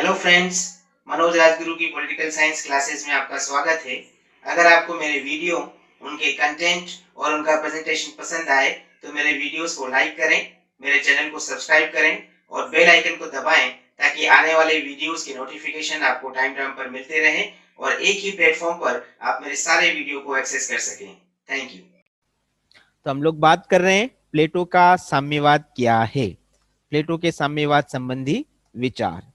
Hello friends, Manoj Rajguru की political science classes में आपका स्वागत है। अगर आपको मेरे वीडियो, उनके कंटेंट और उनका प्रेजेंटेशन पसंद आए तो मेरे वीडियोस को लाइक करें, मेरे चैनल को सब्सक्राइब करें और बेल आइकन को दबाएं ताकि आने वाले वीडियोस के नोटिफिकेशन आपको टाइम टाइम पर मिलते रहें और एक ही प्लेटफॉर्म पर आप मेरे सारे वीडियो को एक्सेस कर सकें। Thank you. तो हम लोग बात कर रहे हैं प्लेटो का साम्यवाद क्या है, प्लेटो के साम्यवाद संबंधी विचार।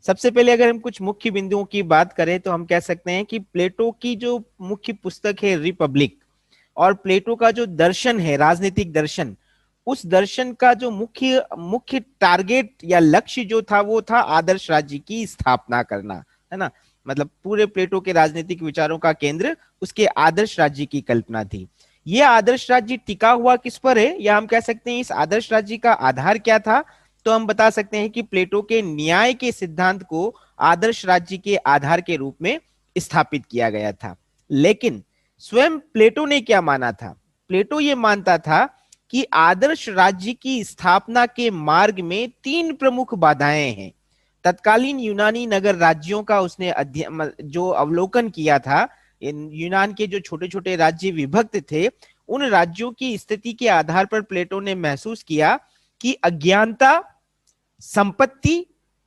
सबसे पहले अगर हम कुछ मुख्य बिंदुओं की बात करें तो हम कह सकते हैं कि प्लेटो की जो मुख्य पुस्तक है रिपब्लिक और प्लेटो का जो दर्शन है राजनीतिक दर्शन, उस दर्शन का जो मुख्य मुख्य टारगेट या लक्ष्य जो था वो था आदर्श राज्य की स्थापना करना, है ना। मतलब पूरे प्लेटो के राजनीतिक विचारों का केंद्र उसके आदर्श राज्य की कल्पना थी। ये आदर्श राज्य टिका हुआ किस पर है, या हम कह सकते हैं इस आदर्श राज्य का आधार क्या था, तो हम बता सकते हैं कि प्लेटो के न्याय के सिद्धांत को आदर्श राज्य के आधार के रूप में स्थापित किया गया था। लेकिन स्वयं प्लेटो ने क्या माना था? प्लेटो ये मानता था कि आदर्श राज्य की स्थापना के मार्ग में तीन प्रमुख बाधाएं हैं। तत्कालीन यूनानी नगर राज्यों का उसने अध्ययन जो अवलोकन किया था, यूनान के जो छोटे छोटे राज्य विभक्त थे, उन राज्यों की स्थिति के आधार पर प्लेटो ने महसूस किया कि अज्ञानता, संपत्ति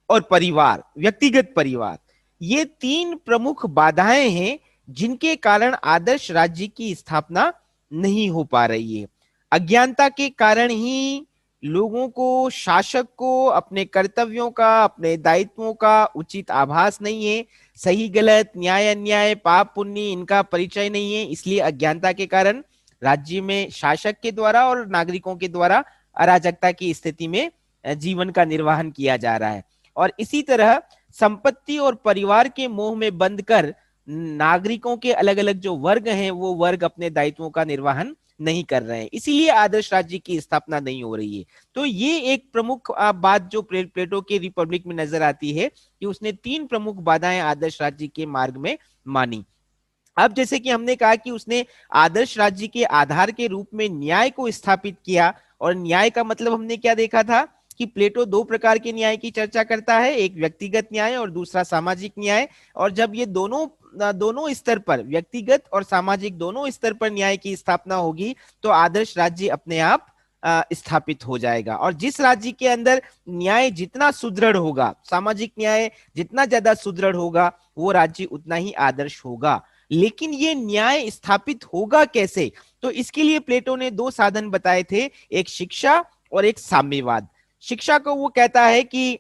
और परिवार, व्यक्तिगत परिवार, ये तीन प्रमुख बाधाएं हैं जिनके कारण आदर्श राज्य की स्थापना नहीं हो पा रही है। अज्ञानता के कारण ही लोगों को, शासक को अपने कर्तव्यों का, अपने दायित्वों का उचित आभास नहीं है। सही गलत, न्याय अन्याय, पाप पुण्य, इनका परिचय नहीं है। इसलिए अज्ञानता के कारण राज्य में शासक के द्वारा और नागरिकों के द्वारा अराजकता की स्थिति में जीवन का निर्वाहन किया जा रहा है। और इसी तरह संपत्ति और परिवार के मोह में बंद कर नागरिकों के अलग अलग जो वर्ग हैं वो वर्ग अपने दायित्वों का निर्वहन नहीं कर रहे हैं, इसीलिए आदर्श राज्य की स्थापना नहीं हो रही है। तो ये एक प्रमुख बात जो प्लेटो के रिपब्लिक में नजर आती है कि उसने तीन प्रमुख बाधाएं आदर्श राज्य के मार्ग में मानी। अब जैसे कि हमने कहा कि उसने आदर्श राज्य के आधार के रूप में न्याय को स्थापित किया, और न्याय का मतलब हमने क्या देखा था कि प्लेटो दो प्रकार के न्याय की चर्चा करता है, एक व्यक्तिगत न्याय और दूसरा सामाजिक न्याय। और जब ये दोनों स्तर पर, व्यक्तिगत और सामाजिक दोनों स्तर पर न्याय की स्थापना होगी तो आदर्श राज्य अपने आप स्थापित हो जाएगा। और जिस राज्य के अंदर न्याय जितना सुदृढ़ होगा, सामाजिक न्याय जितना ज्यादा सुदृढ़ होगा, वो राज्य उतना ही आदर्श होगा। लेकिन ये न्याय स्थापित होगा कैसे? तो इसके लिए प्लेटो ने दो साधन बताए थे, एक शिक्षा और एक साम्यवाद। शिक्षा को वो कहता है कि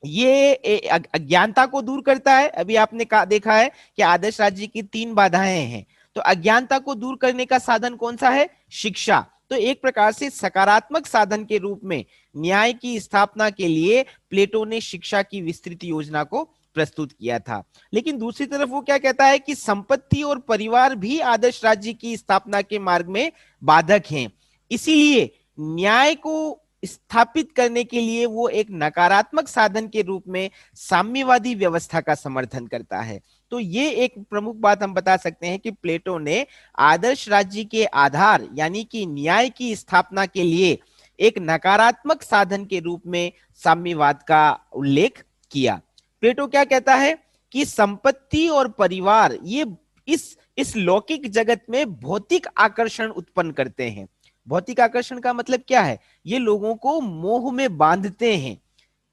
ये अज्ञानता को दूर करता है। अभी आपने देखा है कि आदर्श राज्य की तीन बाधाएं हैं, तो अज्ञानता को दूर करने का साधन कौन सा है? शिक्षा। तो एक प्रकार से सकारात्मक साधन के रूप में न्याय की स्थापना के लिए प्लेटो ने शिक्षा की विस्तृत योजना को प्रस्तुत किया था। लेकिन दूसरी तरफ वो क्या कहता है कि संपत्ति और परिवार भी आदर्श राज्य की स्थापना के मार्ग में बाधक हैं। इसीलिए न्याय को स्थापित करने के लिए वो एक नकारात्मक साधन के रूप में साम्यवादी व्यवस्था का समर्थन करता है। तो ये एक प्रमुख बात हम बता सकते हैं कि प्लेटो ने आदर्श राज्य के आधार यानी कि न्याय की स्थापना के लिए एक नकारात्मक साधन के रूप में साम्यवाद का उल्लेख किया। प्लेटो क्या कहता है कि संपत्ति और परिवार ये इस लौकिक जगत में भौतिक आकर्षण उत्पन्न करते हैं। भौतिक आकर्षण का मतलब क्या है? ये लोगों को मोह में बांधते हैं।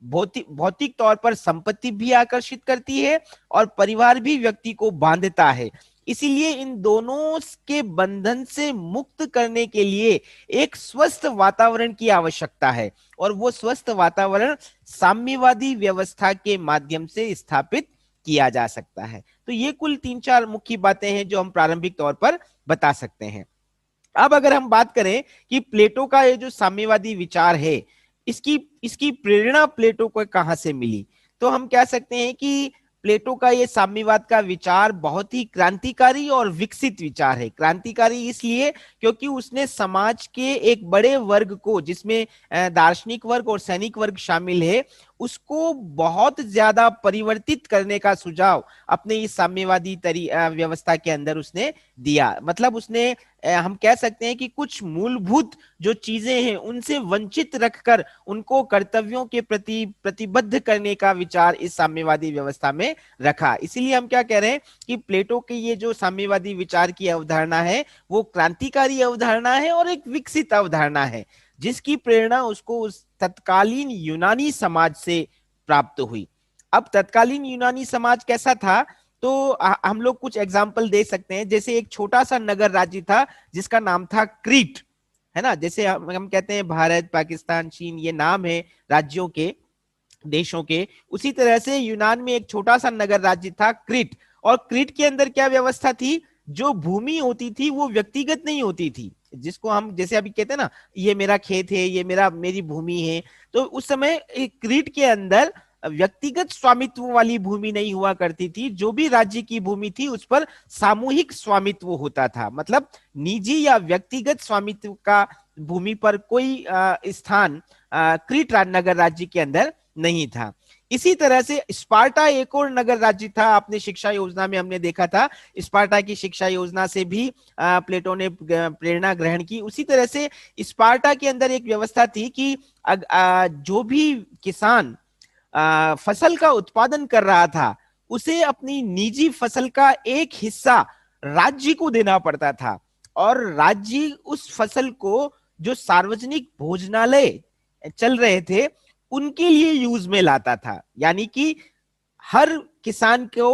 भौतिक तौर पर संपत्ति भी आकर्षित करती है और परिवार भी व्यक्ति को बांधता है। इसीलिए इन दोनों के बंधन से मुक्त करने के लिए एक स्वस्थ वातावरण की आवश्यकता है, और वो स्वस्थ वातावरण साम्यवादी व्यवस्था के माध्यम से स्थापित किया जा सकता है। तो ये कुल तीन चार मुख्य बातें हैं जो हम प्रारंभिक तौर पर बता सकते हैं। अब अगर हम बात करें कि प्लेटो का ये जो साम्यवादी विचार है, इसकी इसकी प्रेरणा प्लेटो को कहां से मिली, तो हम कह सकते हैं कि प्लेटो का ये साम्यवाद का विचार बहुत ही क्रांतिकारी और विकसित विचार है। क्रांतिकारी इसलिए क्योंकि उसने समाज के एक बड़े वर्ग को, जिसमें दार्शनिक वर्ग और सैनिक वर्ग शामिल है, उसको बहुत ज्यादा परिवर्तित करने का सुझाव अपने इस साम्यवादी व्यवस्था के अंदर उसने दिया। मतलब उसने हम कह सकते हैं कि कुछ मूलभूत जो चीजें हैं उनसे वंचित रखकर उनको कर्तव्यों के प्रति प्रतिबद्ध करने का विचार इस साम्यवादी व्यवस्था में रखा। इसीलिए हम क्या कह रहे हैं कि प्लेटो के ये जो साम्यवादी विचार की अवधारणा है वो क्रांतिकारी अवधारणा है और एक विकसित अवधारणा है, जिसकी प्रेरणा उसको उस तत्कालीन यूनानी समाज से प्राप्त हुई। अब तत्कालीन यूनानी समाज कैसा था, तो हम लोग कुछ एग्जाम्पल दे सकते हैं। जैसे एक छोटा सा नगर राज्य था जिसका नाम था क्रीट, है ना। जैसे हम कहते हैं भारत, पाकिस्तान, चीन, ये नाम है राज्यों के, देशों के। उसी तरह से यूनान में एक छोटा सा नगर राज्य था क्रीट। और क्रीट के अंदर क्या व्यवस्था थी, जो भूमि होती थी वो व्यक्तिगत नहीं होती थी, जिसको हम जैसे अभी कहते हैं ना, ये मेरा खेत है, ये मेरी भूमि है। तो उस समय क्रीट के अंदर व्यक्तिगत स्वामित्व वाली भूमि नहीं हुआ करती थी। जो भी राज्य की भूमि थी उस पर सामूहिक स्वामित्व होता था। मतलब निजी या व्यक्तिगत स्वामित्व का भूमि पर कोई स्थान क्रीट नगर राज्य के अंदर नहीं था। इसी तरह से स्पार्टा एक और नगर राज्य था। आपने शिक्षा योजना में हमने देखा था, स्पार्टा की शिक्षा योजना से भी प्लेटो ने प्रेरणा ग्रहण की। उसी तरह से स्पार्टा के अंदर एक व्यवस्था थी कि जो भी किसान फसल का उत्पादन कर रहा था उसे अपनी निजी फसल का एक हिस्सा राज्य को देना पड़ता था, और राज्य उस फसल को जो सार्वजनिक भोजनालय चल रहे थे उनके लिए यूज में लाता था। यानी कि हर किसान को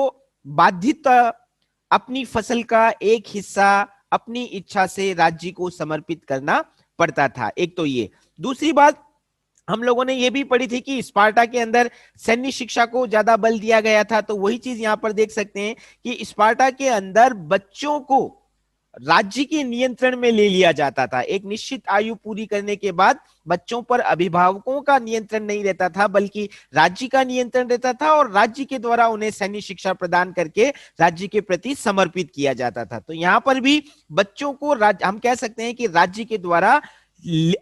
बाध्यता अपनी फसल का एक हिस्सा अपनी इच्छा से राज्य को समर्पित करना पड़ता था। एक तो ये। दूसरी बात हम लोगों ने ये भी पढ़ी थी कि स्पार्टा के अंदर सैन्य शिक्षा को ज्यादा बल दिया गया था। तो वही चीज यहां पर देख सकते हैं कि स्पार्टा के अंदर बच्चों को राज्य के नियंत्रण में ले लिया जाता था। एक निश्चित आयु पूरी करने के बाद बच्चों पर अभिभावकों का नियंत्रण नहीं रहता था, बल्कि राज्य का नियंत्रण रहता था, और राज्य के द्वारा उन्हें सैन्य शिक्षा प्रदान करके राज्य के प्रति समर्पित किया जाता था। तो यहाँ पर भी बच्चों को हम कह सकते हैं कि राज्य के द्वारा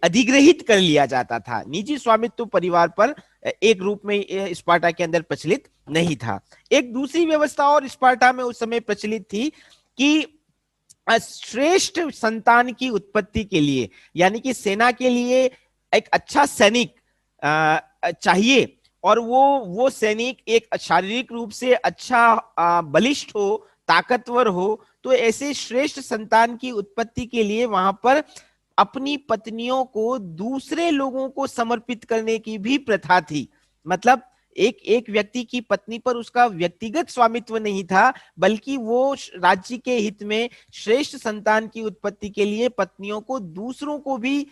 अधिग्रहित कर लिया जाता था। निजी स्वामित्व परिवार पर एक रूप में स्पार्टा के अंदर प्रचलित नहीं था। एक दूसरी व्यवस्था और स्पार्टा में उस समय प्रचलित थी कि श्रेष्ठ संतान की उत्पत्ति के लिए, यानी कि सेना के लिए एक अच्छा सैनिक चाहिए, और वो सैनिक एक शारीरिक रूप से अच्छा, बलिष्ठ हो, ताकतवर हो। तो ऐसे श्रेष्ठ संतान की उत्पत्ति के लिए वहां पर अपनी पत्नियों को दूसरे लोगों को समर्पित करने की भी प्रथा थी। मतलब एक व्यक्ति की पत्नी पर उसका व्यक्तिगत स्वामित्व नहीं था, बल्कि वो राज्य के हित में श्रेष्ठ संतान की उत्पत्ति के लिए पत्नियों को दूसरों को भी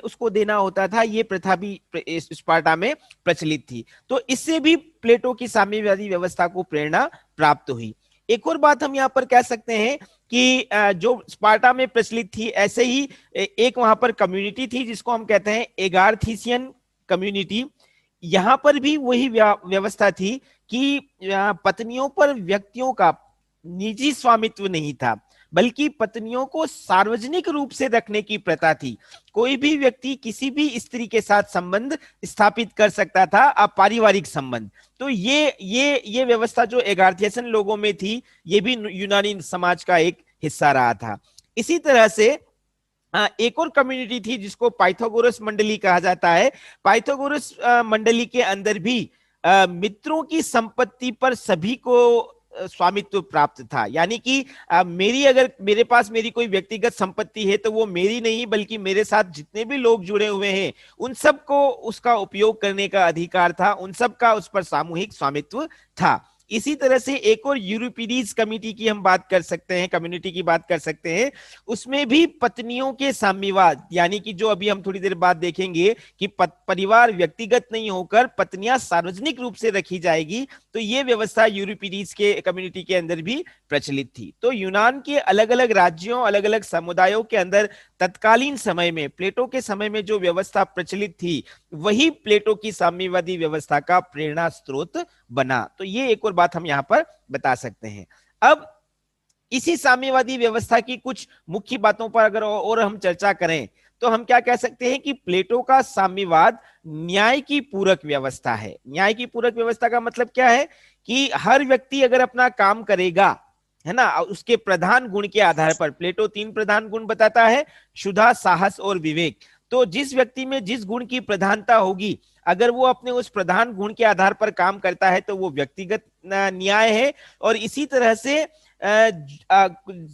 उसको देना होता था। ये प्रथा भी स्पार्टा में प्रचलित थी। तो इससे भी प्लेटो की साम्यवादी व्यवस्था को प्रेरणा प्राप्त हुई। एक और बात हम यहाँ पर कह सकते हैं कि जो स्पार्टा में प्रचलित थी, ऐसे ही एक वहां पर कम्युनिटी थी जिसको हम कहते हैं एगारथीसियन कम्युनिटी। यहां पर भी वही व्यवस्था थी कि पत्नियों पर व्यक्तियों का निजी स्वामित्व नहीं था, बल्कि पत्नियों को सार्वजनिक रूप से रखने की प्रथा थी। कोई भी व्यक्ति किसी भी स्त्री के साथ संबंध स्थापित कर सकता था, पारिवारिक संबंध। तो ये व्यवस्था जो एगारथियसन लोगों में थी, ये भी यूनानी समाज का एक हिस्सा रहा था। इसी तरह से एक और कम्युनिटी थी जिसको पाइथागोरस मंडली कहा जाता है। पाइथागोरस मंडली के अंदर भी मित्रों की संपत्ति पर सभी को स्वामित्व प्राप्त था। यानी कि अगर मेरे पास मेरी कोई व्यक्तिगत संपत्ति है तो वो मेरी नहीं, बल्कि मेरे साथ जितने भी लोग जुड़े हुए हैं उन सबको उसका उपयोग करने का अधिकार था, उन सबका उस पर सामूहिक स्वामित्व था। इसी तरह से एक और यूरोपीडीज कमिटी की हम बात कर सकते हैं, कम्युनिटी की बात कर सकते हैं। उसमें भी पत्नियों के साम्यवाद, यानी कि जो अभी हम थोड़ी देर बाद देखेंगे कि परिवार व्यक्तिगत नहीं होकर पत्नियां सार्वजनिक रूप से रखी जाएगी, तो ये व्यवस्था यूरोपीडीज के कम्युनिटी के अंदर भी प्रचलित थी। तो यूनान के अलग अलग राज्यों, अलग अलग समुदायों के अंदर तत्कालीन समय में, प्लेटो के समय में जो व्यवस्था प्रचलित थी, वही प्लेटो की साम्यवादी व्यवस्था का प्रेरणा स्रोत बना। तो ये एक और बात हम यहां पर बता सकते हैं। अब इसी साम्यवादी व्यवस्था की कुछ मुख्य बातों पर अगर और हम चर्चा करें तो हम क्या कह सकते हैं कि प्लेटो का साम्यवाद न्याय की पूरक व्यवस्था है। न्याय की पूरक व्यवस्था का मतलब क्या है कि हर व्यक्ति अगर अपना काम करेगा, है ना, उसके प्रधान गुण के आधार पर, प्लेटो 3 प्रधान गुण बताता है, क्षुधा, साहस और विवेक। तो जिस व्यक्ति में जिस गुण की प्रधानता होगी, अगर वो अपने उस प्रधान गुण के आधार पर काम करता है तो वो व्यक्तिगत न्याय है। और इसी तरह से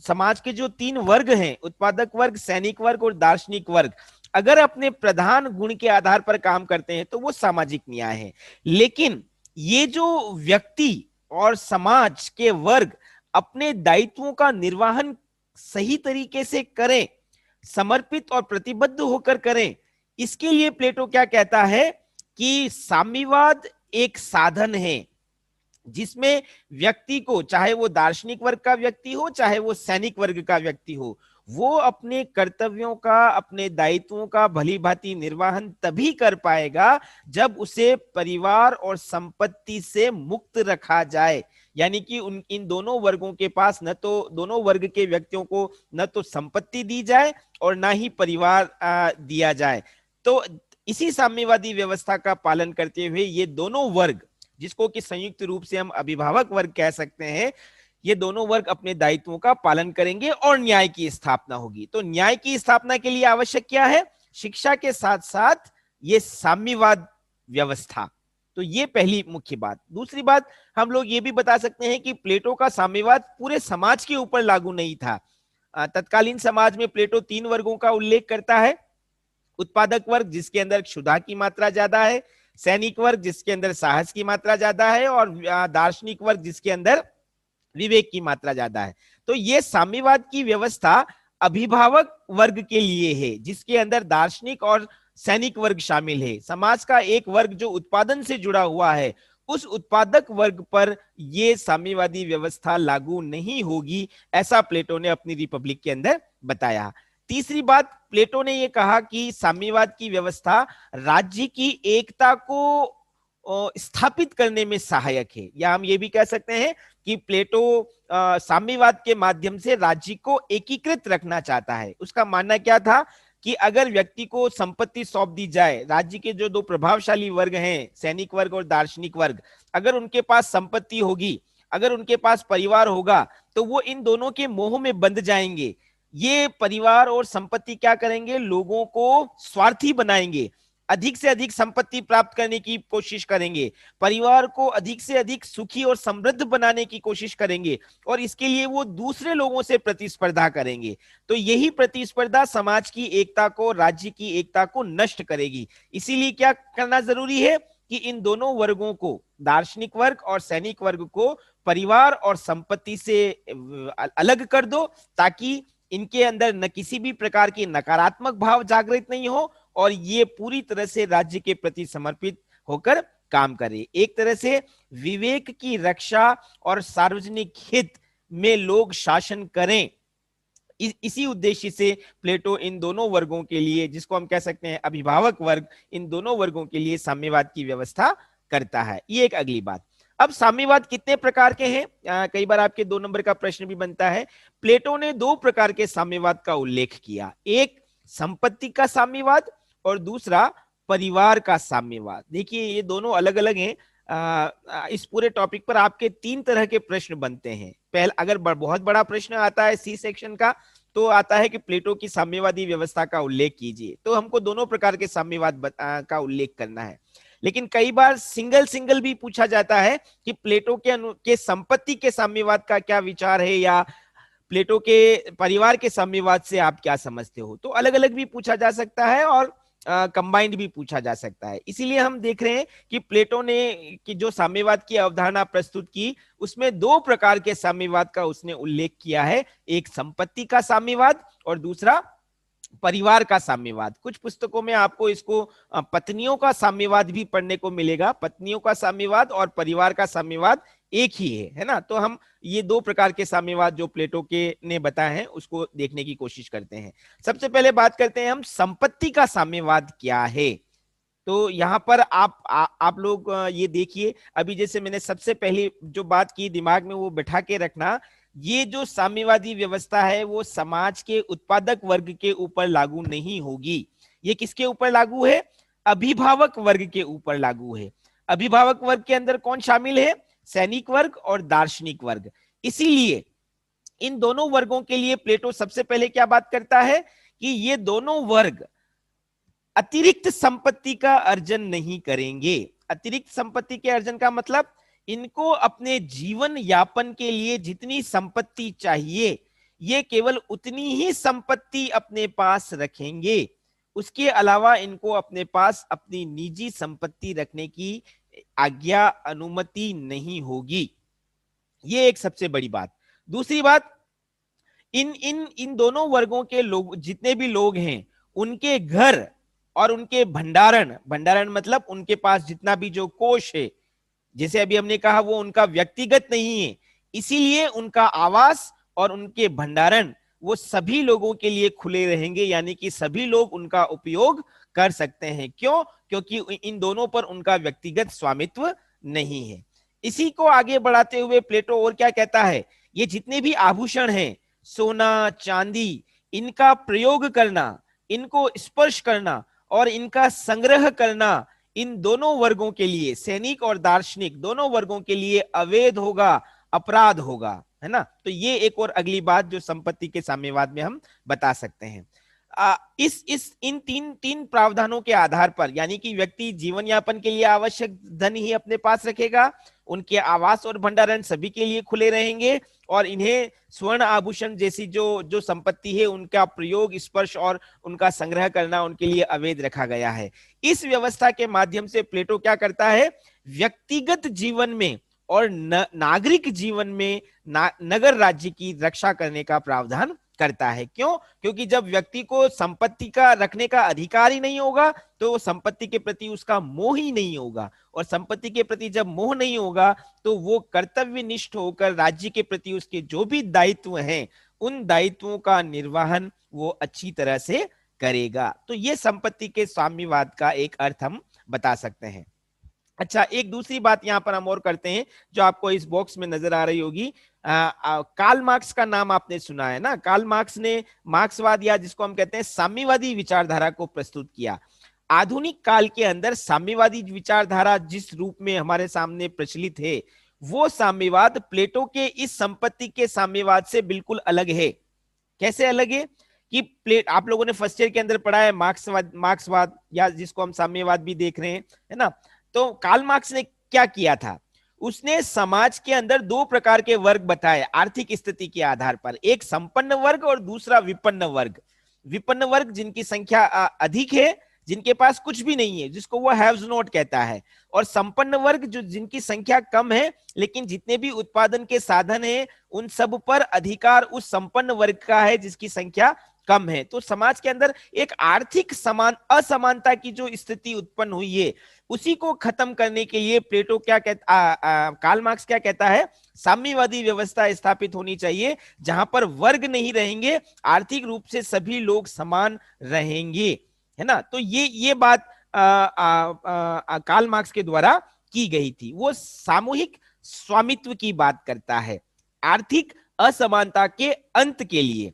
समाज के जो 3 वर्ग हैं, उत्पादक वर्ग, सैनिक वर्ग और दार्शनिक वर्ग, अगर अपने प्रधान गुण के आधार पर काम करते हैं तो वो सामाजिक न्याय है। लेकिन ये जो व्यक्ति और समाज के वर्ग अपने दायित्वों का निर्वहन सही तरीके से करें, समर्पित और प्रतिबद्ध होकर करें, इसके लिए प्लेटो क्या कहता है कि साम्यवाद एक साधन है जिसमें व्यक्ति को, चाहे वो दार्शनिक वर्ग का व्यक्ति हो चाहे वो सैनिक वर्ग का व्यक्ति हो, वो अपने कर्तव्यों का, अपने दायित्वों का भली भांति निर्वहन तभी कर पाएगा जब उसे परिवार और संपत्ति से मुक्त रखा जाए। यानी कि इन दोनों वर्गों के पास, न तो दोनों वर्ग के व्यक्तियों को न तो संपत्ति दी जाए और ना ही परिवार दिया जाए। तो इसी साम्यवादी व्यवस्था का पालन करते हुए ये दोनों वर्ग, जिसको कि संयुक्त रूप से हम अभिभावक वर्ग कह सकते हैं, ये दोनों वर्ग अपने दायित्वों का पालन करेंगे और न्याय की स्थापना होगी। तो न्याय की स्थापना के लिए आवश्यक क्या है? शिक्षा के साथ साथ ये साम्यवाद व्यवस्था। तो ये पहली मुख्य बात। दूसरी बात, हम लोग ये भी बता सकते हैं कि प्लेटो का साम्यवाद पूरे समाज के ऊपर लागू नहीं था। तत्कालीन समाज में प्लेटो 3 वर्गों का उल्लेख करता है। उत्पादक वर्ग जिसके अंदर क्षुधा की मात्रा ज्यादा है, सैनिक वर्ग जिसके अंदर साहस की मात्रा ज्यादा है, और दार्शनिक वर्ग जिसके अंदर विवेक की मात्रा ज्यादा है। तो ये साम्यवाद की व्यवस्था अभिभावक वर्ग के लिए है जिसके अंदर दार्शनिक और सैनिक वर्ग शामिल है। समाज का एक वर्ग जो उत्पादन से जुड़ा हुआ है, उस उत्पादक वर्ग पर यह साम्यवादी व्यवस्था लागू नहीं होगी, ऐसा प्लेटो ने अपनी रिपब्लिक के अंदर बताया। तीसरी बात, प्लेटो ने यह कहा कि साम्यवाद की व्यवस्था राज्य की एकता को स्थापित करने में सहायक है। या हम ये भी कह सकते हैं कि प्लेटो साम्यवाद के माध्यम से राज्य को एकीकृत रखना चाहता है। उसका मानना क्या था कि अगर व्यक्ति को संपत्ति सौंप दी जाए, राज्य के जो 2 प्रभावशाली वर्ग हैं, सैनिक वर्ग और दार्शनिक वर्ग, अगर उनके पास संपत्ति होगी, अगर उनके पास परिवार होगा, तो वो इन दोनों के मोह में बंध जाएंगे। ये परिवार और संपत्ति क्या करेंगे? लोगों को स्वार्थी बनाएंगे, अधिक से अधिक संपत्ति प्राप्त करने की कोशिश करेंगे, परिवार को अधिक से अधिक सुखी और समृद्ध बनाने की कोशिश करेंगे, और इसके लिए वो दूसरे लोगों से प्रतिस्पर्धा करेंगे। तो यही प्रतिस्पर्धा समाज की एकता को, राज्य की एकता को नष्ट करेगी। इसीलिए क्या करना जरूरी है कि इन दोनों वर्गों को, दार्शनिक वर्ग और सैनिक वर्ग को, परिवार और संपत्ति से अलग कर दो, ताकि इनके अंदर न किसी भी प्रकार की नकारात्मक भाव जागृत नहीं हो और ये पूरी तरह से राज्य के प्रति समर्पित होकर काम करे। एक तरह से विवेक की रक्षा और सार्वजनिक हित में लोग शासन करें, इसी उद्देश्य से प्लेटो इन दोनों वर्गों के लिए, जिसको हम कह सकते हैं अभिभावक वर्ग, इन दोनों वर्गों के लिए साम्यवाद की व्यवस्था करता है। ये एक अगली बात। अब साम्यवाद कितने प्रकार के हैं? कई बार आपके 2 नंबर का प्रश्न भी बनता है। प्लेटो ने 2 प्रकार के साम्यवाद का उल्लेख किया, एक संपत्ति का साम्यवाद और दूसरा परिवार का साम्यवाद। देखिए ये दोनों अलग अलग हैं। इस पूरे टॉपिक पर आपके 3 तरह के प्रश्न बनते हैं। पहला, अगर बहुत बड़ा प्रश्न आता है सी सेक्शन का, तो आता है कि प्लेटो की साम्यवादी व्यवस्था का उल्लेख कीजिए। तो हमको दोनों प्रकार के साम्यवाद का उल्लेख करना है। लेकिन कई बार सिंगल भी पूछा जाता है कि प्लेटो के संपत्ति के साम्यवाद का क्या विचार है, या प्लेटो के परिवार के साम्यवाद से आप क्या समझते हो। तो अलग अलग भी पूछा जा सकता है और कंबाइंड भी पूछा जा सकता है। इसीलिए हम देख रहे हैं कि प्लेटो ने कि जो साम्यवाद की अवधारणा प्रस्तुत की, उसमें 2 प्रकार के साम्यवाद का उसने उल्लेख किया है, एक संपत्ति का साम्यवाद और दूसरा परिवार का साम्यवाद। कुछ पुस्तकों में आपको इसको पत्नियों का साम्यवाद भी पढ़ने को मिलेगा। पत्नियों का साम्यवाद और परिवार का साम्यवाद एक ही है ना। तो हम ये 2 प्रकार के साम्यवाद जो प्लेटो के ने बताए हैं उसको देखने की कोशिश करते हैं। सबसे पहले बात करते हैं हम संपत्ति का साम्यवाद क्या है। तो यहाँ पर आप लोग ये देखिए, अभी जैसे मैंने सबसे पहली जो बात की, दिमाग में वो बैठा के रखना। ये जो साम्यवादी व्यवस्था है वो समाज के उत्पादक वर्ग के ऊपर लागू नहीं होगी। ये किसके ऊपर लागू है? अभिभावक वर्ग के ऊपर लागू है। अभिभावक वर्ग के अंदर कौन शामिल है? सैनिक वर्ग और दार्शनिक वर्ग। इसीलिए इन दोनों वर्गों के लिए प्लेटो सबसे पहले क्या बात करता है कि ये दोनों वर्ग अतिरिक्त संपत्ति का अर्जन नहीं करेंगे। अतिरिक्त संपत्ति के अर्जन का मतलब इनको अपने जीवन यापन के लिए जितनी संपत्ति चाहिए ये केवल उतनी ही संपत्ति अपने पास रखेंगे। उसके अलावा इनको अपने पास अपनी निजी संपत्ति रखने की आज्ञा, अनुमति नहीं होगी। ये एक सबसे बड़ी बात। दूसरी बात, इन इन इन दोनों वर्गों के लोग, जितने भी लोग हैं, उनके घर और उनके भंडारण, भंडारण मतलब उनके पास जितना भी जो कोष है, जैसे अभी हमने कहा वो उनका व्यक्तिगत नहीं है, इसीलिए उनका आवास और उनके भंडारण वो सभी लोगों के लिए खुले रहेंगे, यानी कि सभी लोग उनका उपयोग कर सकते हैं। क्यों? क्योंकि इन दोनों पर उनका व्यक्तिगत स्वामित्व नहीं है। इसी को आगे बढ़ाते हुए प्लेटो और क्या कहता है, ये जितने भी आभूषण हैं, सोना चांदी, इनका प्रयोग करना, इनको स्पर्श करना और इनका संग्रह करना इन दोनों वर्गों के लिए, सैनिक और दार्शनिक दोनों वर्गों के लिए अवैध होगा, अपराध होगा, है ना। तो ये एक और अगली बात जो संपत्ति के साम्यवाद में हम बता सकते हैं। इन तीन प्रावधानों के आधार पर, यानी कि व्यक्ति जीवन यापन के लिए आवश्यक धन ही अपने पास रखेगा, उनके आवास और भंडारण सभी के लिए खुले रहेंगे, और इन्हें स्वर्ण आभूषण जैसी जो संपत्ति है उनका प्रयोग, स्पर्श और उनका संग्रह करना उनके लिए अवैध रखा गया है। इस व्यवस्था के माध्यम से प्लेटो क्या करता है, व्यक्तिगत जीवन में और नागरिक जीवन में नगर राज्य की रक्षा करने का प्रावधान करता है। क्यों? क्योंकि जब व्यक्ति को संपत्ति का रखने का अधिकार ही नहीं होगा तो संपत्ति के प्रति उसका मोह ही नहीं होगा, और संपत्ति के प्रति जब मोह नहीं होगा तो वो कर्तव्यनिष्ठ होकर राज्य के प्रति उसके जो भी दायित्व हैं उन दायित्वों का निर्वहन वो अच्छी तरह से करेगा। तो ये संपत्ति के साम्यवाद का एक अर्थ हम बता सकते हैं। अच्छा, एक दूसरी बात यहां पर हम और करते हैं जो आपको इस बॉक्स में नजर आ रही होगी। कार्ल मार्क्स का नाम आपने सुना है ना। कार्ल मार्क्स ने मार्क्सवाद या जिसको हम कहते हैं साम्यवादी विचारधारा को प्रस्तुत किया। आधुनिक काल के अंदर साम्यवादी विचारधारा जिस रूप में हमारे सामने प्रचलित है वो साम्यवाद प्लेटो के इस संपत्ति के साम्यवाद से बिल्कुल अलग है। कैसे अलग है कि आप लोगों ने फर्स्ट ईयर के अंदर पढ़ा है मार्क्सवाद या जिसको हम साम्यवाद भी देख रहे हैं, है ना। तो कार्ल मार्क्स ने क्या किया था, उसने समाज के अंदर दो प्रकार के वर्ग बताए आर्थिक स्थिति के आधार पर, एक संपन्न वर्ग और दूसरा विपन्न वर्ग। विपन्न वर्ग जिनकी संख्या अधिक है, जिनके पास कुछ भी नहीं है, जिसको वो हैव्स नॉट कहता है, और संपन्न वर्ग जो जिनकी संख्या कम है लेकिन जितने भी उत्पादन के साधन है उन सब पर अधिकार उस संपन्न वर्ग का है जिसकी संख्या कम है। तो समाज के अंदर एक आर्थिक असमानता की जो स्थिति उत्पन्न हुई है उसी को खत्म करने के लिए प्लेटो क्या कहता, कार्ल मार्क्स क्या कहता है, साम्यवादी व्यवस्था स्थापित होनी चाहिए जहां पर वर्ग नहीं रहेंगे, आर्थिक रूप से सभी लोग समान रहेंगे, है ना। तो ये बात कार्ल मार्क्स के द्वारा की गई थी। वो सामूहिक स्वामित्व की बात करता है आर्थिक असमानता के अंत के लिए।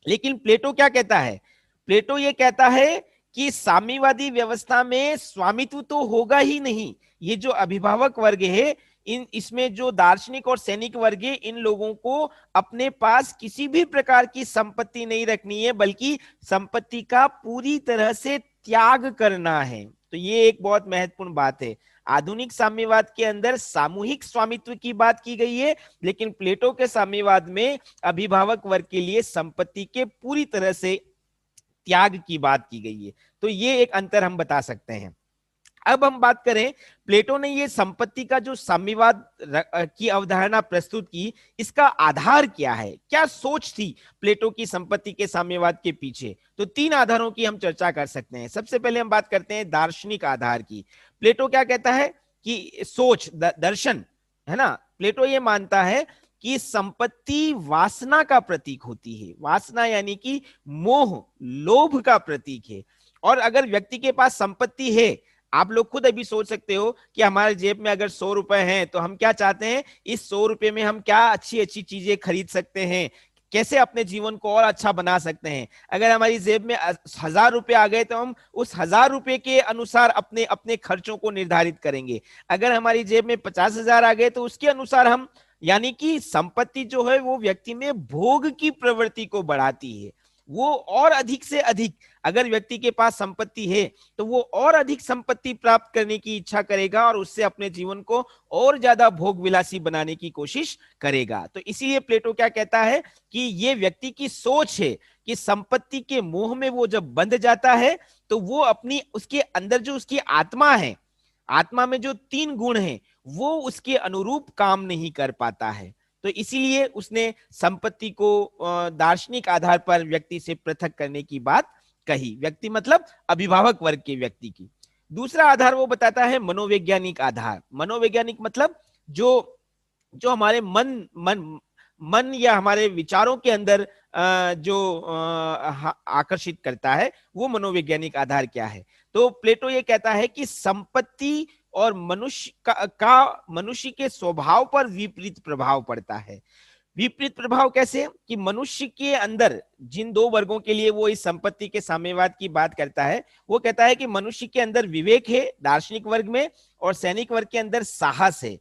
लेकिन प्लेटो क्या कहता है, प्लेटो ये कहता है कि साम्यवादी व्यवस्था में स्वामित्व तो होगा ही नहीं, ये जो अभिभावक वर्ग है इसमें जो दार्शनिक और सैनिक वर्ग है इन लोगों को अपने पास किसी भी प्रकार की संपत्ति नहीं रखनी है बल्कि संपत्ति का पूरी तरह से त्याग करना है। तो ये एक बहुत महत्वपूर्ण बात है। आधुनिक साम्यवाद के अंदर सामूहिक स्वामित्व की बात की गई है, लेकिन प्लेटो के साम्यवाद में अभिभावक वर्ग के लिए संपत्ति के पूरी तरह से त्याग की बात की गई है। तो ये एक अंतर हम बता सकते हैं। अब हम बात करें, प्लेटो ने ये संपत्ति का जो साम्यवाद की अवधारणा प्रस्तुत की, इसका आधार क्या है, क्या सोच थी प्लेटो की संपत्ति के साम्यवाद के पीछे। तो तीन आधारों की हम चर्चा कर सकते हैं। सबसे पहले हम बात करते हैं दार्शनिक आधार की। प्लेटो क्या कहता है कि सोच, दर्शन, है ना। प्लेटो ये मानता है कि संपत्ति वासना का प्रतीक होती है। वासना यानी कि मोह, लोभ का प्रतीक है। और अगर व्यक्ति के पास संपत्ति है, आप लोग खुद अभी सोच सकते हो कि हमारे जेब में अगर 100 रुपए हैं तो हम क्या चाहते हैं, इस 100 रुपए में हम क्या अच्छी अच्छी चीजें खरीद सकते हैं, कैसे अपने जीवन को और अच्छा बना सकते हैं। अगर हमारी जेब में 1000 रुपए आ गए तो हम उस 1000 रुपए के अनुसार अपने अपने खर्चों को निर्धारित करेंगे। अगर हमारी जेब में 50,000 आ गए तो उसके अनुसार हम, यानी कि संपत्ति जो है वो व्यक्ति में भोग की प्रवृत्ति को बढ़ाती है। वो और अधिक से अधिक, अगर व्यक्ति के पास संपत्ति है तो वो और अधिक संपत्ति प्राप्त करने की इच्छा करेगा और उससे अपने जीवन को और ज्यादा भोग विलासी बनाने की कोशिश करेगा। तो इसीलिए प्लेटो क्या कहता है कि ये व्यक्ति की सोच है कि संपत्ति के मोह में वो जब बंध जाता है तो वो अपनी, उसके अंदर जो उसकी आत्मा है, आत्मा में जो 3 गुण हैं वो उसके अनुरूप काम नहीं कर पाता है। तो इसीलिए उसने संपत्ति को दार्शनिक आधार पर व्यक्ति से पृथक करने की बात कही। व्यक्ति मतलब अभिभावक वर्ग के व्यक्ति की। दूसरा आधार वो बताता है मनोवैज्ञानिक आधार। मनोवैज्ञानिक मतलब जो जो हमारे मन या हमारे विचारों के अंदर जो आकर्षित करता है, वो मनोवैज्ञानिक आधार क्या है। तो प्लेटो ये कहता है कि संपत्ति और मनुष्य का मनुष्य के स्वभाव पर विपरीत प्रभाव पड़ता है। विपरीत प्रभाव कैसे, कि मनुष्य के अंदर जिन 2 वर्गों के लिए वो इस संपत्ति के साम्यवाद की बात करता है, वो कहता है कि मनुष्य के अंदर विवेक है दार्शनिक वर्ग में, और सैनिक वर्ग के अंदर साहस है।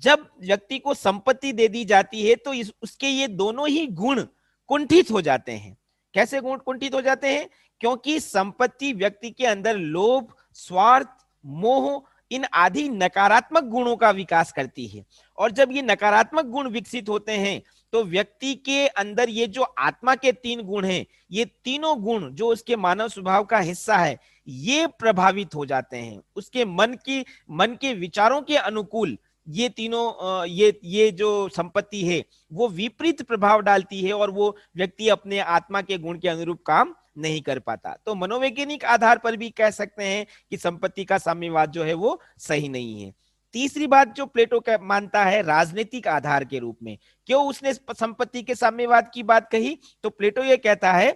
जब व्यक्ति को संपत्ति दे दी जाती है तो उसके ये दोनों ही गुण कुंठित हो जाते हैं। कैसे गुण कुंठित हो जाते हैं, क्योंकि संपत्ति व्यक्ति के अंदर लोभ, स्वार्थ, मोह, इन आदि नकारात्मक गुणों का विकास करती है। और जब ये नकारात्मक गुण विकसित होते हैं तो व्यक्ति के अंदर ये जो आत्मा के 3 गुण हैं, ये तीनों गुण जो उसके मानव स्वभाव का हिस्सा है, ये प्रभावित हो जाते हैं। उसके मन के विचारों के अनुकूल ये तीनों ये जो संपत्ति है वो विपरीत प्रभाव डालती है और वो व्यक्ति अपने आत्मा के गुण के अनुरूप काम नहीं कर पाता। तो मनोवैज्ञानिक आधार पर भी कह सकते हैं कि संपत्ति का साम्यवाद जो है वो सही नहीं है। तीसरी बात जो प्लेटो मानता है राजनीतिक आधार के रूप में। क्यों उसने संपत्ति के साम्यवाद की बात कही, तो प्लेटो ये कहता है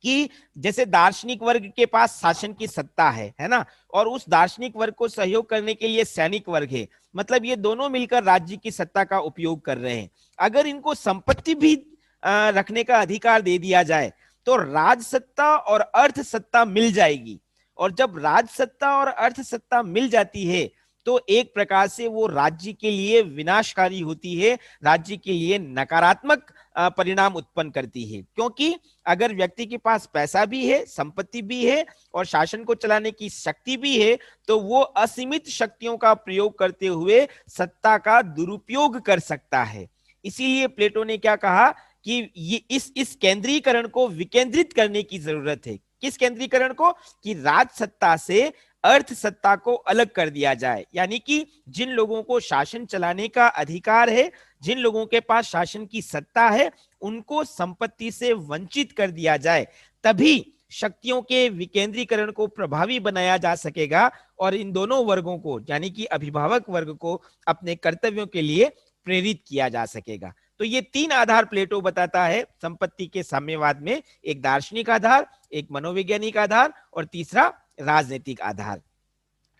कि जैसे दार्शनिक वर्ग के पास शासन की सत्ता है ना, और उस दार्शनिक वर्ग को सहयोग करने के लिए सैनिक वर्ग है, मतलब ये दोनों मिलकर राज्य की सत्ता का उपयोग कर रहे हैं। अगर इनको संपत्ति भी रखने का अधिकार दे दिया जाए तो राज सत्ता और अर्थ सत्ता मिल जाएगी, और जब राज सत्ता और अर्थ सत्ता मिल जाती है तो एक प्रकार से वो राज्य के लिए विनाशकारी होती है, राज्य के लिए नकारात्मक परिणाम उत्पन्न करती है। क्योंकि अगर व्यक्ति के पास पैसा भी है, संपत्ति भी है और शासन को चलाने की शक्ति भी है, तो वो असीमित शक्तियों का प्रयोग करते हुए सत्ता का दुरुपयोग कर सकता है। इसीलिए प्लेटो ने क्या कहा कि ये इस केंद्रीकरण को विकेंद्रित करने की जरूरत है। किस केंद्रीकरण को, कि राज सत्ता से अर्थ सत्ता को अलग कर दिया जाए। यानी कि जिन लोगों को शासन चलाने का अधिकार है, जिन लोगों के पास शासन की सत्ता है, उनको संपत्ति से वंचित कर दिया जाए, तभी शक्तियों के विकेंद्रीकरण को प्रभावी बनाया जा सकेगा और इन दोनों वर्गों को, यानी कि अभिभावक वर्ग को अपने कर्तव्यों के लिए प्रेरित किया जा सकेगा। तो ये 3 आधार प्लेटो बताता है संपत्ति के साम्यवाद में, एक दार्शनिक आधार, एक मनोवैज्ञानिक आधार और तीसरा राजनीतिक आधार।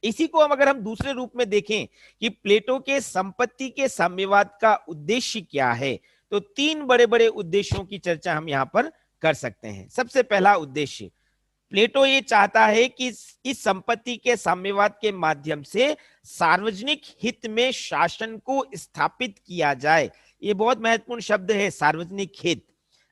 इसी को अगर हम दूसरे रूप में देखें कि प्लेटो के संपत्ति के साम्यवाद का उद्देश्य क्या है, तो 3 बड़े बड़े उद्देश्यों की चर्चा हम यहां पर कर सकते हैं। सबसे पहला उद्देश्य, प्लेटो ये चाहता है कि इस संपत्ति के साम्यवाद के माध्यम से सार्वजनिक हित में शासन को स्थापित किया जाए। ये बहुत महत्वपूर्ण शब्द है, सार्वजनिक हित।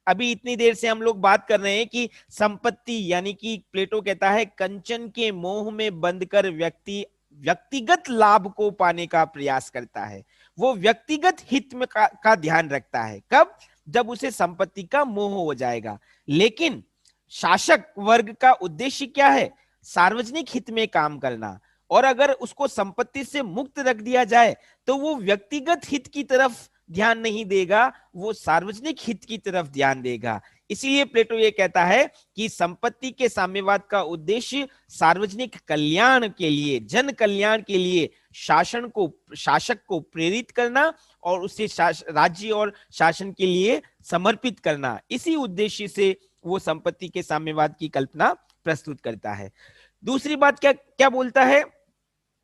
अभी इतनी देर से हम लोग बात कर रहे हैं कि संपत्ति, यानी कि प्लेटो कहता है कंचन के मोह में बंधकर व्यक्ति व्यक्तिगत लाभ को पाने का प्रयास करता है। वो व्यक्तिगत हित में का ध्यान रखता है। कब? जब उसे संपत्ति का मोह हो जाएगा। लेकिन शासक वर्ग का उद्देश्य क्या है? सार्वजनिक हित में काम करना। और अगर उसको संपत्ति से मुक्त रख दिया जाए तो वो व्यक्तिगत हित की तरफ ध्यान नहीं देगा, वो सार्वजनिक हित की तरफ ध्यान देगा। इसीलिए प्लेटो ये कहता है कि संपत्ति के साम्यवाद का उद्देश्य सार्वजनिक कल्याण के लिए, जन कल्याण के लिए शासक को प्रेरित करना और उसे राज्य और शासन के लिए समर्पित करना। इसी उद्देश्य से वो संपत्ति के साम्यवाद की कल्पना प्रस्तुत करता है। दूसरी बात क्या क्या बोलता है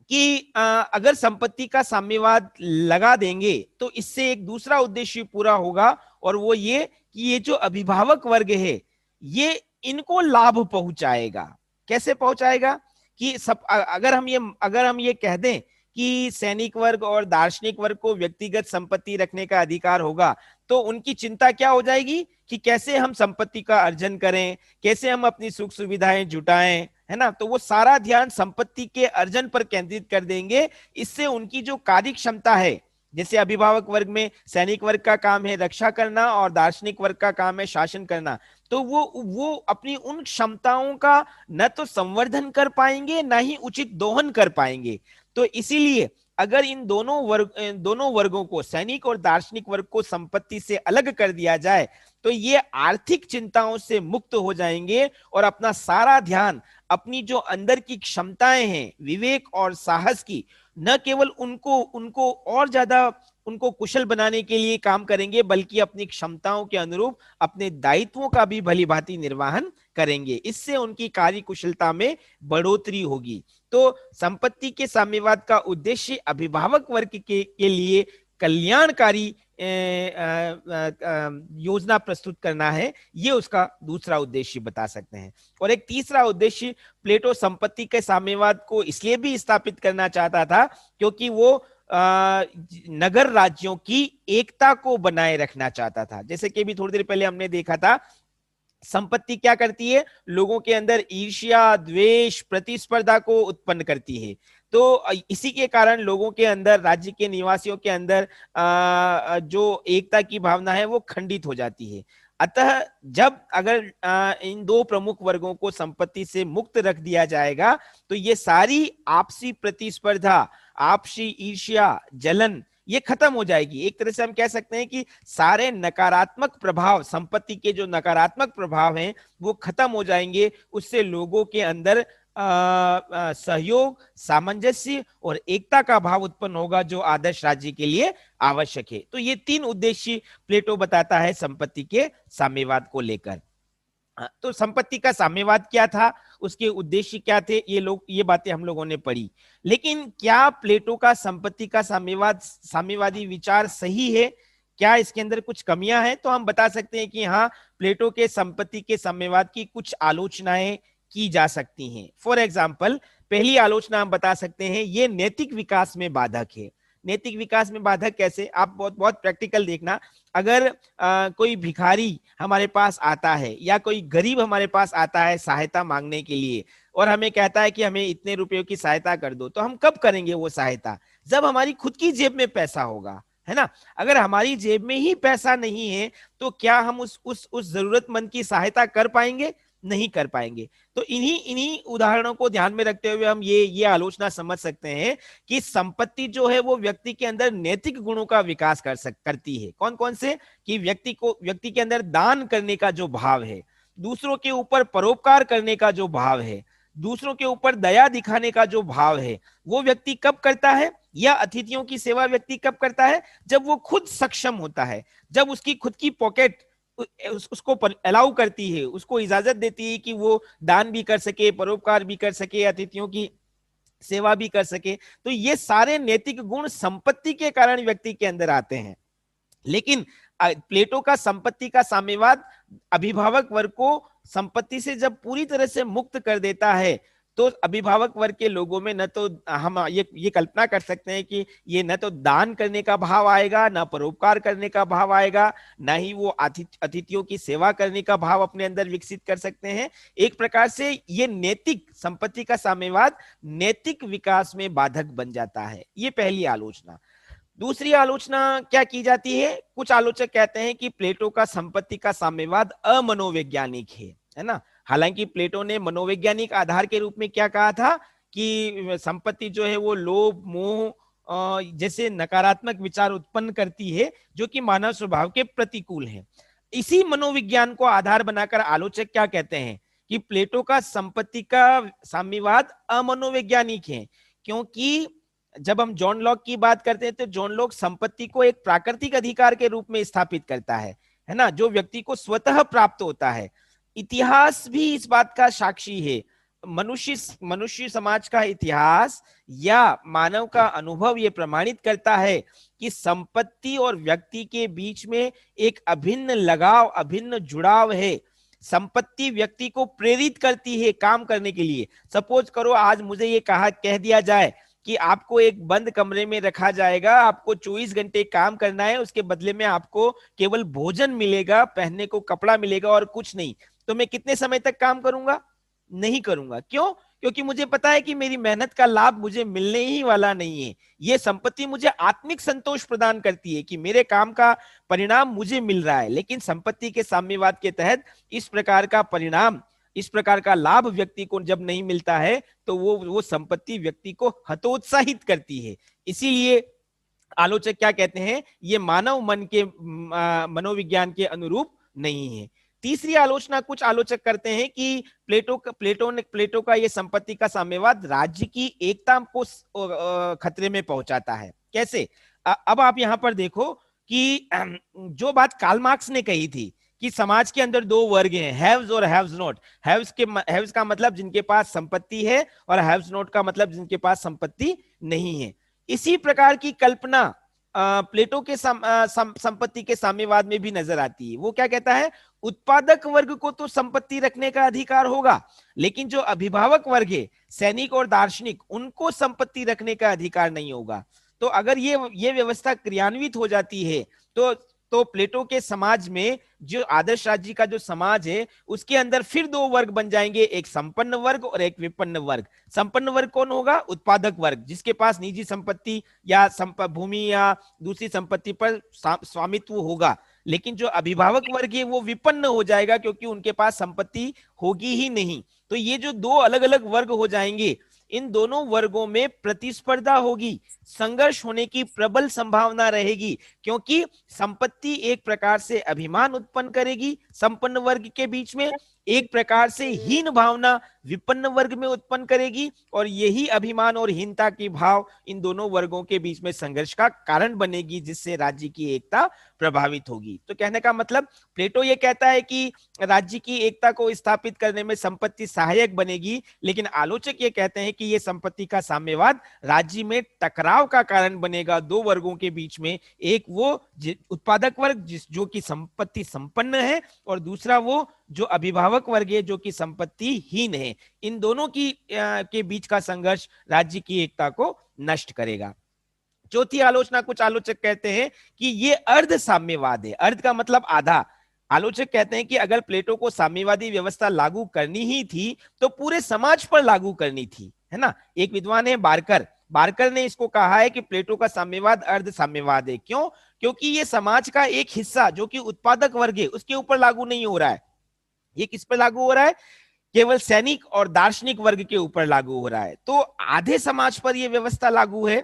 कि अगर संपत्ति का साम्यवाद लगा देंगे तो इससे एक दूसरा उद्देश्य पूरा होगा, और वो ये कि ये जो अभिभावक वर्ग है ये इनको लाभ पहुंचाएगा। कैसे पहुंचाएगा कि सब अगर हम ये कह दें कि सैनिक वर्ग और दार्शनिक वर्ग को व्यक्तिगत संपत्ति रखने का अधिकार होगा, तो उनकी चिंता क्या हो जाएगी कि कैसे हम संपत्ति का अर्जन करें, कैसे हम अपनी सुख सुविधाएं जुटाएं, है ना। तो वो सारा ध्यान संपत्ति के अर्जन पर केंद्रित कर देंगे। इससे उनकी जो कार्य क्षमता है, जैसे अभिभावक वर्ग में सैनिक वर्ग का काम है रक्षा करना और दार्शनिक वर्ग का काम है शासन करना, तो वो अपनी उन क्षमताओं का न तो संवर्धन कर पाएंगे ना ही उचित दोहन कर पाएंगे। तो इसीलिए अगर इन दोनों वर्गों को, सैनिक और दार्शनिक वर्ग को संपत्ति से अलग कर दिया जाए तो ये आर्थिक चिंताओं से मुक्त हो जाएंगे और अपना सारा ध्यान अपनी जो अंदर की क्षमताएं हैं विवेक और साहस की, न केवल उनको उनको और ज्यादा उनको कुशल बनाने के लिए काम करेंगे, बल्कि अपनी क्षमताओं के अनुरूप अपने दायित्वों का भी भली भांति निर्वहन करेंगे। इससे उनकी कार्य कुशलता में बढ़ोतरी होगी। तो संपत्ति के साम्यवाद का उद्देश्य अभिभावक वर्ग के लिए कल्याणकारी योजना प्रस्तुत करना है, ये उसका दूसरा उद्देश्य बता सकते हैं। और एक तीसरा उद्देश्य, प्लेटो संपत्ति के साम्यवाद को इसलिए भी स्थापित करना चाहता था क्योंकि वो नगर राज्यों की एकता को बनाए रखना चाहता था। जैसे कि अभी थोड़ी देर पहले हमने देखा था, संपत्ति क्या करती है, लोगों के अंदर ईर्ष्या, द्वेष, प्रतिस्पर्धा को उत्पन्न करती है। तो इसी के कारण लोगों के अंदर, राज्य के निवासियों के अंदर जो एकता की भावना है वो खंडित हो जाती है। अतः जब अगर इन दो प्रमुख वर्गों को संपत्ति से मुक्त रख दिया जाएगा तो ये सारी आपसी प्रतिस्पर्धा, आपसी ईर्ष्या, जलन ये खत्म हो जाएगी। एक तरह से हम कह सकते हैं कि सारे नकारात्मक प्रभाव, संपत्ति के जो नकारात्मक प्रभाव हैं वो खत्म हो जाएंगे। उससे लोगों के अंदर सहयोग, सामंजस्य और एकता का भाव उत्पन्न होगा जो आदर्श राज्य के लिए आवश्यक है। तो ये तीन उद्देश्य प्लेटो बताता है संपत्ति के साम्यवाद को लेकर। तो संपत्ति का साम्यवाद क्या था, उसके उद्देश्य क्या थे, ये बातें हम लोगों ने पढ़ी। लेकिन क्या प्लेटो का संपत्ति का साम्यवादी विचार सही है, क्या इसके अंदर कुछ कमियां हैं? तो हम बता सकते हैं कि हाँ, प्लेटो के संपत्ति के साम्यवाद की कुछ आलोचनाएं की जा सकती हैं। फॉर एग्जाम्पल, पहली आलोचना हम बता सकते हैं ये नैतिक विकास में बाधक है। नैतिक विकास में बाधक कैसे? आप बहुत बहुत प्रैक्टिकल देखना। अगर कोई भिखारी हमारे पास आता है या कोई गरीब हमारे पास आता है सहायता मांगने के लिए और हमें कहता है कि हमें इतने रुपयों की सहायता कर दो, तो हम कब करेंगे वो सहायता? जब हमारी खुद की जेब में पैसा होगा, है ना। अगर हमारी जेब में ही पैसा नहीं है तो क्या हम उस जरूरतमंद की सहायता कर पाएंगे? नहीं कर पाएंगे। तो इन्हीं उदाहरणों को ध्यान में रखते हुए हम ये आलोचना समझ सकते हैं कि संपत्ति जो है वो व्यक्ति के अंदर नैतिक गुणों का विकास करती है। कौन कौन से? कि व्यक्ति के अंदर दान करने का जो भाव है, दूसरों के ऊपर परोपकार करने का जो भाव है, दूसरों के ऊपर दया दिखाने का जो भाव है, वो व्यक्ति कब करता है? या अतिथियों की सेवा व्यक्ति कब करता है? जब वो खुद सक्षम होता है, जब उसकी खुद की पॉकेट उसको अलाउ करती है, उसको इजाजत देती है कि वो दान भी कर सके, परोपकार भी कर सके, अतिथियों की सेवा भी कर सके। तो ये सारे नैतिक गुण संपत्ति के कारण व्यक्ति के अंदर आते हैं। लेकिन प्लेटो का संपत्ति का साम्यवाद अभिभावक वर्ग को संपत्ति से जब पूरी तरह से मुक्त कर देता है तो अभिभावक वर्ग के लोगों में न तो हम ये कल्पना कर सकते हैं कि ये न तो दान करने का भाव आएगा, न परोपकार करने का भाव आएगा, न ही वो अतिथियों की सेवा करने का भाव अपने अंदर विकसित कर सकते हैं। एक प्रकार से ये नैतिक संपत्ति का साम्यवाद नैतिक विकास में बाधक बन जाता है। ये पहली आलोचना। दूसरी आलोचना क्या की जाती है? कुछ आलोचक कहते हैं कि प्लेटो का संपत्ति का साम्यवाद अमनोवैज्ञानिक है ना। हालांकि प्लेटो ने मनोवैज्ञानिक आधार के रूप में क्या कहा था कि संपत्ति जो है वो लोभ, मोह जैसे नकारात्मक विचार उत्पन्न करती है जो कि मानव स्वभाव के प्रतिकूल है। इसी मनोविज्ञान को आधार बनाकर आलोचक क्या कहते हैं कि प्लेटो का संपत्ति का साम्यवाद अमनोवैज्ञानिक है, क्योंकि जब हम जॉन लॉक की बात करते हैं तो जॉन लॉक संपत्ति को एक प्राकृतिक अधिकार के रूप में स्थापित करता है ना, जो व्यक्ति को स्वतः प्राप्त होता है। इतिहास भी इस बात का साक्षी है। मनुष्य समाज का इतिहास या मानव का अनुभव ये प्रमाणित करता है कि संपत्ति और व्यक्ति के बीच में एक अभिन्न लगाव, अभिन्न जुड़ाव है। संपत्ति व्यक्ति को प्रेरित करती है काम करने के लिए। सपोज करो आज मुझे ये कह दिया जाए कि आपको एक बंद कमरे में रखा जाएगा, आपको 24 घंटे काम करना है, उसके बदले में आपको केवल भोजन मिलेगा, पहनने को कपड़ा मिलेगा और कुछ नहीं। तो मैं कितने समय तक काम करूंगा? नहीं करूंगा। क्यों? क्योंकि मुझे पता है कि मेरी मेहनत का लाभ मुझे मिलने ही वाला नहीं है। ये संपत्ति मुझे आत्मिक संतोष प्रदान करती है कि मेरे काम का परिणाम मुझे मिल रहा है। लेकिन संपत्ति के साम्यवाद के तहत इस प्रकार का परिणाम, इस प्रकार का लाभ व्यक्ति को जब नहीं मिलता है तो वो संपत्ति व्यक्ति को हतोत्साहित करती है। इसीलिए आलोचक क्या कहते हैं, ये मानव मन के मनोविज्ञान के अनुरूप नहीं है। तीसरी आलोचना कुछ आलोचक करते हैं कि प्लेटो का ये संपत्ति का साम्यवाद राज्य की एकता को खतरे में पहुंचाता है। कैसे? अब आप यहां पर देखो कि जो बात कार्ल मार्क्स ने कही थी कि समाज के अंदर दो वर्ग हैं, हैव्स और हैव्स नॉट। हैव्स का मतलब जिनके पास संपत्ति है और हैव्स नॉट का मतलब जिनके पास संपत्ति नहीं है। इसी प्रकार की कल्पना प्लेटो के संपत्ति के साम्यवाद में भी नजर आती है। वो क्या कहता है, उत्पादक वर्ग को तो संपत्ति रखने का अधिकार होगा, लेकिन जो अभिभावक वर्ग है, सैनिक और दार्शनिक, उनको संपत्ति रखने का अधिकार नहीं होगा। तो अगर ये व्यवस्था क्रियान्वित हो जाती है तो प्लेटो के समाज में जो आदर्श राज्य का जो समाज है उसके अंदर फिर दो वर्ग बन जाएंगे, एक संपन्न वर्ग और एक विपन्न वर्ग। संपन्न वर्ग कौन होगा? उत्पादक वर्ग, जिसके पास निजी संपत्ति या भूमि या दूसरी संपत्ति पर स्वामित्व होगा। लेकिन जो अभिभावक वर्ग है वो विपन्न हो जाएगा क्योंकि उनके पास संपत्ति होगी ही नहीं। तो ये जो दो अलग अलग वर्ग हो जाएंगे, इन दोनों वर्गों में प्रतिस्पर्धा होगी, संघर्ष होने की प्रबल संभावना रहेगी, क्योंकि संपत्ति एक प्रकार से अभिमान उत्पन्न करेगी संपन्न वर्ग के बीच में, एक प्रकार से हीन भावना विपन्न वर्ग में उत्पन्न करेगी, और यही अभिमान और हीनता की भाव इन दोनों वर्गों के बीच में संघर्ष का कारण बनेगी, जिससे राज्य की एकता प्रभावित होगी। तो कहने का मतलब, प्लेटो ये कहता है कि राज्य की एकता को स्थापित करने में संपत्ति सहायक बनेगी, लेकिन आलोचक ये कहते हैं कि ये संपत्ति का साम्यवाद राज्य में टकराव का कारण बनेगा दो वर्गों के बीच में। एक वो उत्पादक वर्ग जो कि संपत्ति संपन्न है, और दूसरा वो जो अभिभावक वर्ग है जो कि संपत्ति हीन है। इन दोनों के बीच का संघर्ष राज्य की एकता को नष्ट करेगा। चौथी आलोचना कुछ आलोचक कहते हैं कि ये अर्ध साम्यवाद है। अर्ध का मतलब आधा। आलोचक कहते हैं कि अगर प्लेटो को साम्यवादी व्यवस्था लागू करनी ही थी तो पूरे समाज पर लागू करनी थी, है ना। एक विद्वान है बारकर ने इसको कहा है कि प्लेटो का साम्यवाद अर्ध साम्यवाद है। क्यों? क्योंकि ये समाज का एक हिस्सा जो कि उत्पादक वर्ग है उसके ऊपर लागू नहीं हो रहा है। ये किस पर लागू हो रहा है? केवल सैनिक और दार्शनिक वर्ग के ऊपर लागू हो रहा है। तो आधे समाज पर यह व्यवस्था लागू है,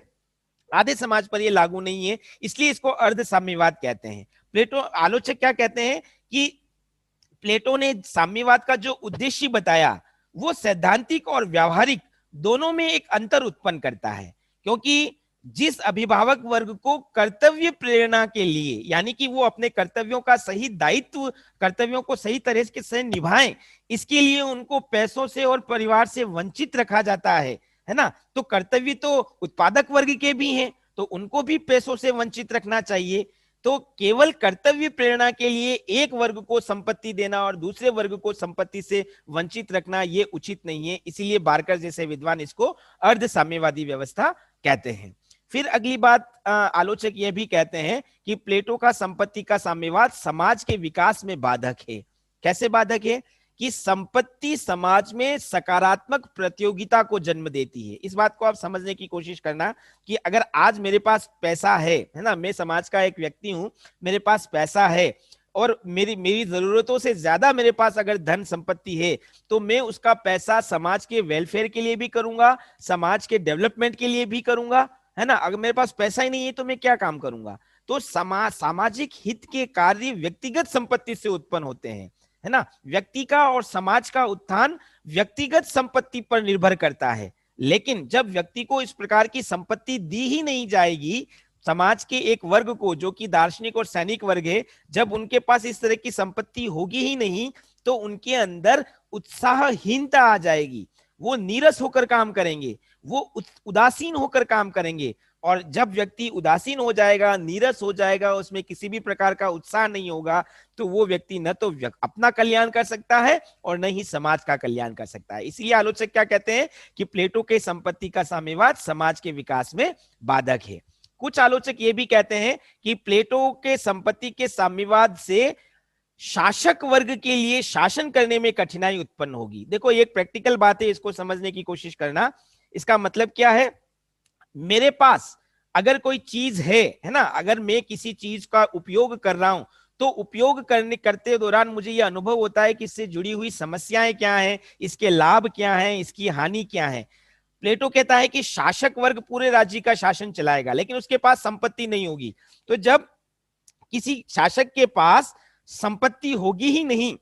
आधे समाज पर यह लागू नहीं है, इसलिए इसको अर्ध साम्यवाद कहते हैं। प्लेटो आलोचक क्या कहते हैं कि प्लेटो ने साम्यवाद का जो उद्देश्य बताया वो सैद्धांतिक और व्यावहारिक दोनों में एक अंतर उत्पन्न करता है, क्योंकि जिस अभिभावक वर्ग को कर्तव्य प्रेरणा के लिए, यानी कि वो अपने कर्तव्यों का सही दायित्व, कर्तव्यों को सही तरह से निभाएं, इसके लिए उनको पैसों से और परिवार से वंचित रखा जाता है ना। तो कर्तव्य तो उत्पादक वर्ग के भी हैं, तो उनको भी पैसों से वंचित रखना चाहिए। तो केवल कर्तव्य प्रेरणा के लिए एक वर्ग को संपत्ति देना और दूसरे वर्ग को संपत्ति से वंचित रखना ये उचित नहीं है। इसीलिए बारकर जैसे विद्वान इसको अर्ध साम्यवादी व्यवस्था कहते हैं। फिर अगली बात, आलोचक यह भी कहते हैं कि प्लेटो का संपत्ति का साम्यवाद समाज के विकास में बाधक है। कैसे बाधक है? कि संपत्ति समाज में सकारात्मक प्रतियोगिता को जन्म देती है। इस बात को आप समझने की कोशिश करना कि अगर आज मेरे पास पैसा है ना, मैं समाज का एक व्यक्ति हूं, मेरे पास पैसा है और मेरी जरूरतों से ज्यादा मेरे पास अगर धन संपत्ति है, तो मैं उसका पैसा समाज के वेलफेयर के लिए भी करूंगा, समाज के डेवलपमेंट के लिए भी करूंगा, है ना। अगर मेरे पास पैसा ही नहीं है तो मैं क्या काम करूंगा? तो सामाजिक हित के कार्य व्यक्तिगत संपत्ति से उत्पन्न होते हैं, है ना। व्यक्ति का और समाज का उत्थान व्यक्तिगत संपत्ति पर निर्भर करता है। लेकिन जब व्यक्ति को इस प्रकार की संपत्ति दी ही नहीं जाएगी, समाज के एक वर्ग को जो कि दार्शनिक और सैनिक वर्ग है, जब उनके पास इस तरह की संपत्ति होगी ही नहीं, तो उनके अंदर उत्साहहीनता आ जाएगी। वो नीरस होकर काम करेंगे, वो उदासीन होकर काम करेंगे। और जब व्यक्ति उदासीन हो जाएगा, नीरस हो जाएगा, उसमें किसी भी प्रकार का उत्साह नहीं होगा, तो वो व्यक्ति न तो अपना कल्याण कर सकता है और न ही समाज का कल्याण कर सकता है। इसलिए आलोचक क्या कहते हैं कि प्लेटो के संपत्ति का साम्यवाद समाज के विकास में बाधक है। कुछ आलोचक ये भी कहते हैं कि प्लेटो के संपत्ति के साम्यवाद से शासक वर्ग के लिए शासन करने में कठिनाई उत्पन्न होगी। देखो ये एक प्रैक्टिकल बात है, इसको समझने की कोशिश करना। इसका मतलब क्या है, मेरे पास अगर कोई चीज है ना, अगर मैं किसी चीज का उपयोग कर रहा हूं, तो उपयोग करते दौरान मुझे यह अनुभव होता है कि इससे जुड़ी हुई समस्याएं क्या हैं, इसके लाभ क्या हैं, इसकी हानि क्या है। प्लेटो कहता है कि शासक वर्ग पूरे राज्य का शासन चलाएगा, लेकिन उसके पास संपत्ति नहीं होगी। तो जब किसी शासक के पास संपत्ति होगी ही नहीं,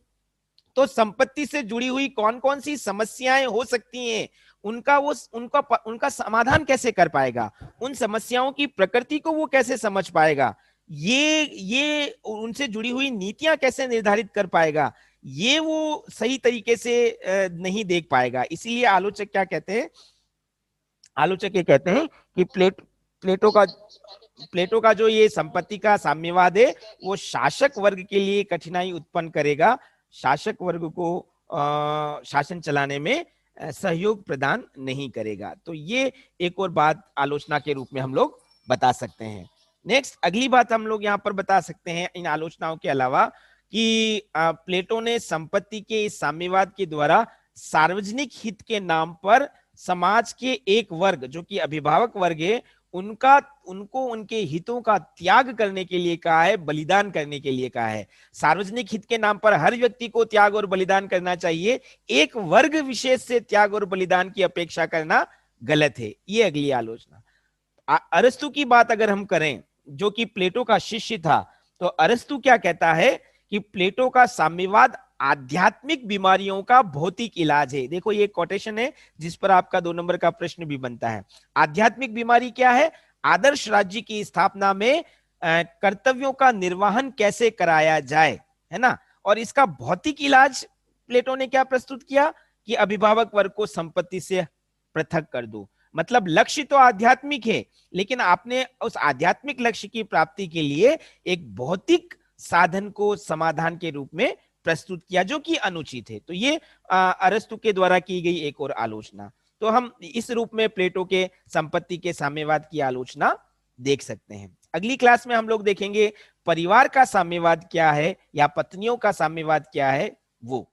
तो संपत्ति से जुड़ी हुई कौन कौन सी समस्याएं हो सकती हैं, उनका समाधान कैसे कर पाएगा, उन समस्याओं की प्रकृति को वो कैसे समझ पाएगा, ये उनसे जुड़ी हुई नीतियां कैसे निर्धारित कर पाएगा, ये वो सही तरीके से नहीं देख पाएगा। इसीलिए आलोचक क्या कहते हैं, आलोचक ये कहते हैं कि प्लेटो का जो ये संपत्ति का साम्यवाद है, वो शासक वर्ग के लिए कठिनाई उत्पन्न करेगा, शासक वर्ग को शासन चलाने में सहयोग प्रदान नहीं करेगा। तो ये एक और बात आलोचना के रूप में हम लोग बता सकते हैं। नेक्स्ट, अगली बात हम लोग यहाँ पर बता सकते हैं इन आलोचनाओं के अलावा कि प्लेटो ने संपत्ति के इस साम्यवाद के द्वारा सार्वजनिक हित के नाम पर समाज के एक वर्ग, जो कि अभिभावक वर्ग है, उनको उनके हितों का त्याग करने के लिए कहा है, बलिदान करने के लिए कहा है। सार्वजनिक हित के नाम पर हर व्यक्ति को त्याग और बलिदान करना चाहिए, एक वर्ग विशेष से त्याग और बलिदान की अपेक्षा करना गलत है। ये अगली आलोचना। अरस्तु की बात अगर हम करें, जो कि प्लेटो का शिष्य था, तो अरस्तु क्या कहता है कि प्लेटो का साम्यवाद आध्यात्मिक बीमारियों का भौतिक इलाज है। देखो ये कोटेशन है जिस पर आपका 2 नंबर का प्रश्न भी बनता है। आध्यात्मिक बीमारी क्या है? आदर्श राज्य की स्थापना में कर्तव्यों का निर्वहन कैसे कराया जाए, है ना। और इसका भौतिक इलाज प्लेटो ने क्या प्रस्तुत किया कि अभिभावक वर्ग को संपत्ति से पृथक कर दो। मतलब लक्ष्य तो आध्यात्मिक है, लेकिन आपने उस आध्यात्मिक लक्ष्य की प्राप्ति के लिए एक भौतिक साधन को समाधान के रूप में प्रस्तुत किया, जो कि अनुचित है। तो ये अरस्तु के द्वारा की गई एक और आलोचना। तो हम इस रूप में प्लेटो के संपत्ति के साम्यवाद की आलोचना देख सकते हैं। अगली क्लास में हम लोग देखेंगे परिवार का साम्यवाद क्या है या पत्नियों का साम्यवाद क्या है वो।